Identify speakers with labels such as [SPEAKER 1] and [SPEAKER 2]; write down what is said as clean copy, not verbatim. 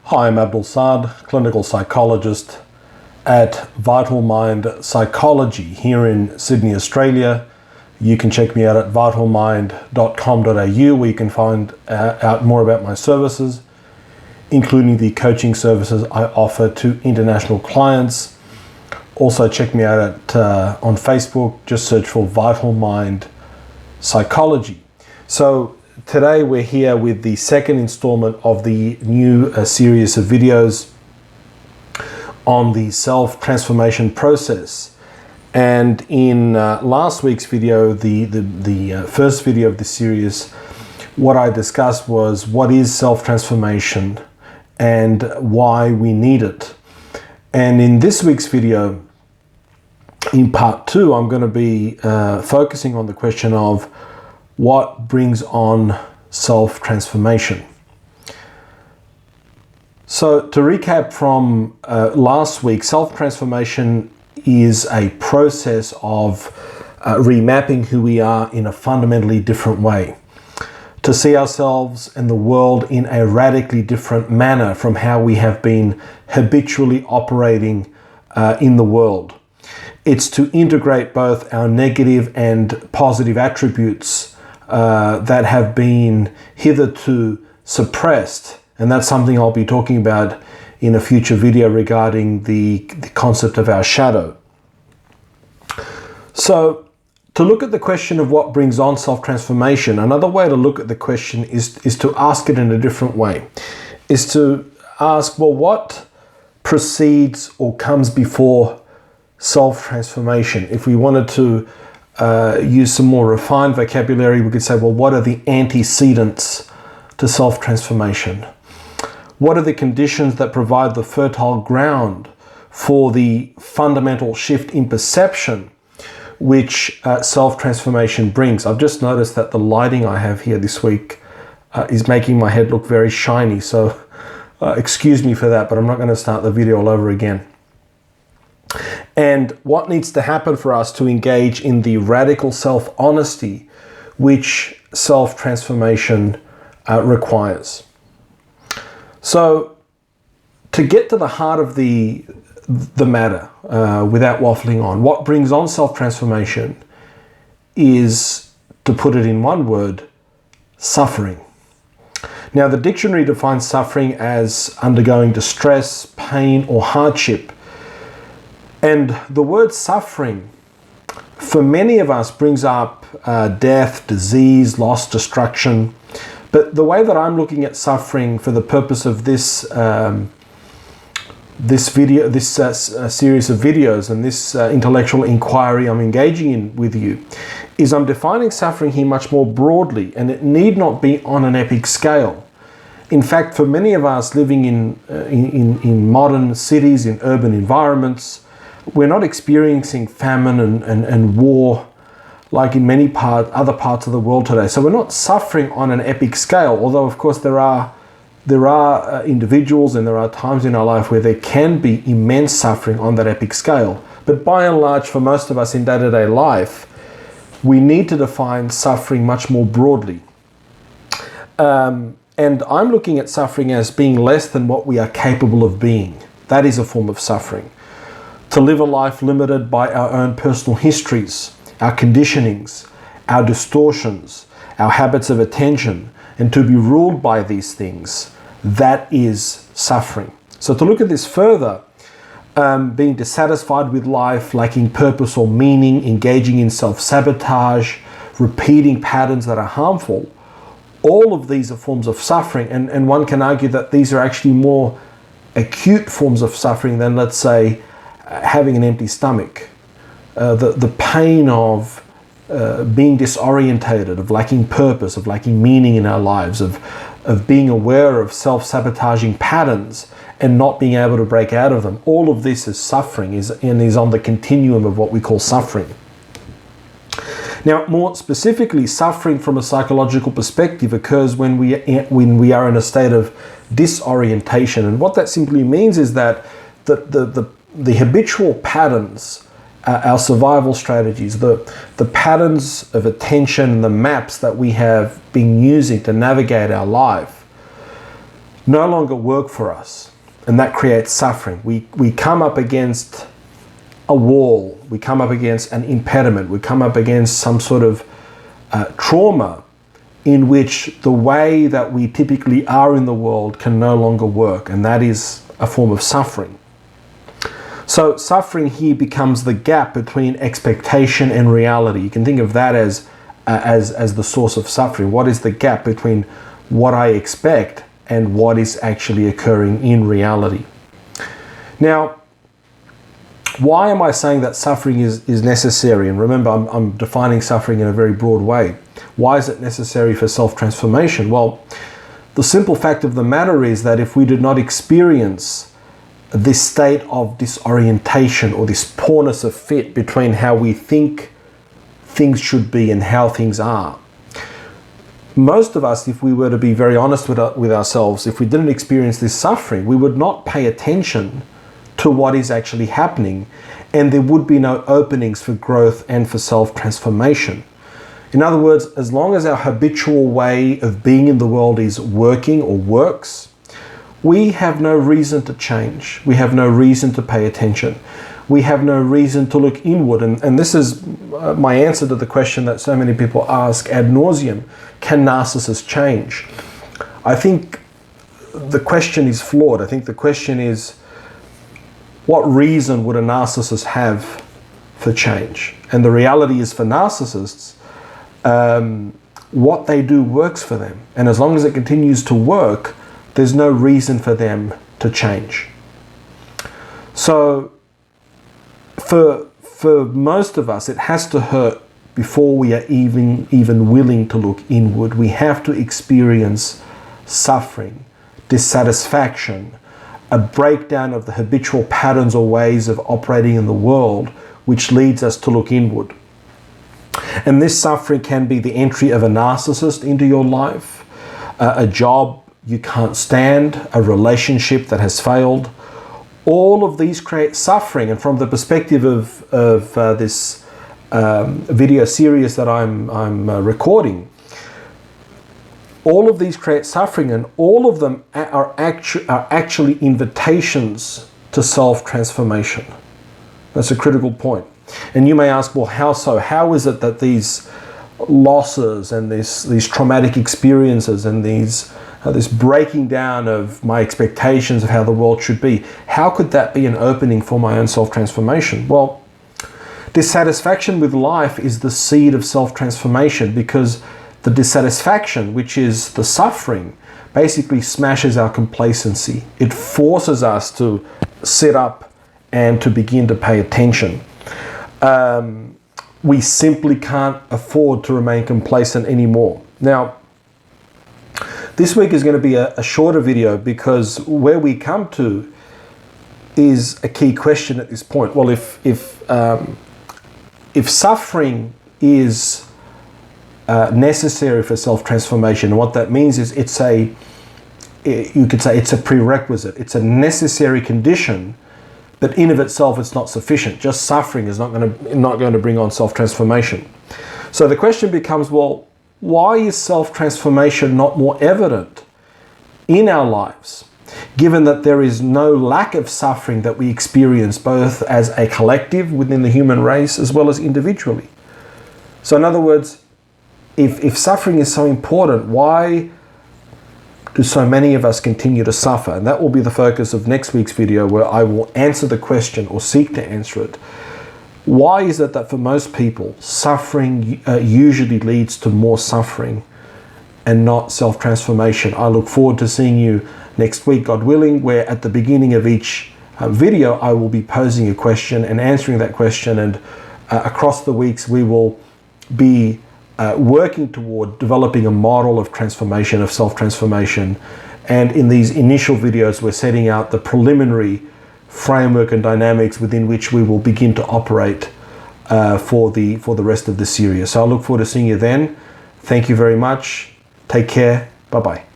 [SPEAKER 1] Hi, I'm Abdul Saad, clinical psychologist at Vital Mind Psychology here in Sydney, Australia. You can check me out at vitalmind.com.au where you can find out more about my services, including the coaching services I offer to international clients. Also check me out on Facebook, just search for Vital Mind Psychology. So today we're here with the second installment of the new series of videos on the self-transformation process. And in last week's video, the first video of the series, what I discussed was what is self-transformation and why we need it. And in this week's video, in part 2, I'm going to be focusing on the question of what brings on self-transformation. So to recap from last week, self-transformation is a process of remapping who we are in a fundamentally different way, to see ourselves and the world in a radically different manner from how we have been habitually operating in the world. It's to integrate both our negative and positive attributes that have been hitherto suppressed. And that's something I'll be talking about in a future video regarding the concept of our shadow. So to look at the question of what brings on self-transformation, another way to look at the question is to ask it in a different way. Is to ask, well, what precedes or comes before self-transformation? If we wanted to use some more refined vocabulary, we could say, well, what are the antecedents to self-transformation? What are the conditions that provide the fertile ground for the fundamental shift in perception which self-transformation brings? I've just noticed that the lighting I have here this week is making my head look very shiny, so excuse me for that, but I'm not going to start the video all over again. And what needs to happen for us to engage in the radical self-honesty which self-transformation requires. So to get to the heart of the matter, without waffling on, what brings on self-transformation is, to put it in one word, suffering. Now, the dictionary defines suffering as undergoing distress, pain, or hardship. And the word suffering, for many of us, brings up death, disease, loss, destruction. But the way that I'm looking at suffering for the purpose of this series of videos and this intellectual inquiry I'm engaging in with you, is I'm defining suffering here much more broadly, and it need not be on an epic scale. In fact, for many of us living in modern cities, in urban environments, we're not experiencing famine and war like in many other parts of the world today. So we're not suffering on an epic scale, although of course there are individuals and there are times in our life where there can be immense suffering on that epic scale. But by and large, for most of us in day-to-day life, we need to define suffering much more broadly. And I'm looking at suffering as being less than what we are capable of being. That is a form of suffering. To live a life limited by our own personal histories, our conditionings, our distortions, our habits of attention, and to be ruled by these things, that is suffering. So to look at this further, being dissatisfied with life, lacking purpose or meaning, engaging in self-sabotage, repeating patterns that are harmful, all of these are forms of suffering, and one can argue that these are actually more acute forms of suffering than, let's say, having an empty stomach. The pain of being disorientated, of lacking purpose, of lacking meaning in our lives, of being aware of self-sabotaging patterns and not being able to break out of them. All of this is suffering, is on the continuum of what we call suffering. Now, more specifically, suffering from a psychological perspective occurs when we are in a state of disorientation. And what that simply means is that the habitual patterns, our survival strategies, the patterns of attention, the maps that we have been using to navigate our life, no longer work for us, and that creates suffering. We come up against a wall, we come up against an impediment, we come up against some sort of trauma in which the way that we typically are in the world can no longer work, and that is a form of suffering. So suffering here becomes the gap between expectation and reality. You can think of that as the source of suffering. What is the gap between what I expect and what is actually occurring in reality? Now, why am I saying that suffering is necessary? And remember, I'm defining suffering in a very broad way. Why is it necessary for self-transformation? Well, the simple fact of the matter is that if we did not experience this state of disorientation or this poorness of fit between how we think things should be and how things are, most of us, if we were to be very honest with ourselves, if we didn't experience this suffering, we would not pay attention to what is actually happening, and there would be no openings for growth and for self-transformation. In other words, as long as our habitual way of being in the world is working or works, we have no reason to change. We have no reason to pay attention. We have no reason to look inward. And this is my answer to the question that so many people ask ad nauseum: can narcissists change? I think the question is flawed. I think the question is, what reason would a narcissist have for change? And the reality is, for narcissists, what they do works for them. And as long as it continues to work, there's no reason for them to change. So for most of us, it has to hurt before we are even willing to look inward. We have to experience suffering, dissatisfaction, a breakdown of the habitual patterns or ways of operating in the world, which leads us to look inward. And this suffering can be the entry of a narcissist into your life, a job you can't stand, a relationship that has failed. All of these create suffering. And from the perspective of this video series that I'm recording, all of these create suffering, and all of them are actually invitations to self-transformation. That's a critical point. And you may ask, well, how so? How is it that these losses and these traumatic experiences and this breaking down of my expectations of how the world should be, how could that be an opening for my own self-transformation? Well, dissatisfaction with life is the seed of self-transformation, because the dissatisfaction, which is the suffering, basically smashes our complacency. It forces us to sit up and to begin to pay attention. We simply can't afford to remain complacent anymore. Now, this week is going to be a shorter video, because where we come to is a key question at this point. Well, if suffering is necessary for self-transformation, and what that means is you could say it's a prerequisite. It's a necessary condition, but in of itself it's not sufficient. Just suffering is not going to bring on self-transformation. So the question becomes, well, why is self-transformation not more evident in our lives, given that there is no lack of suffering that we experience both as a collective within the human race as well as individually? So in other words, if suffering is so important, why do so many of us continue to suffer? And that will be the focus of next week's video, where I will answer the question, or seek to answer it. Why is it that for most people, suffering usually leads to more suffering and not self-transformation? I look forward to seeing you next week, God willing, where at the beginning of each video, I will be posing a question and answering that question. And across the weeks, we will be working toward developing a model of transformation, of self-transformation. And in these initial videos, we're setting out the preliminary framework and dynamics within which we will begin to operate for the rest of the series. So I look forward to seeing you then. Thank you very much. Take care. Bye-bye.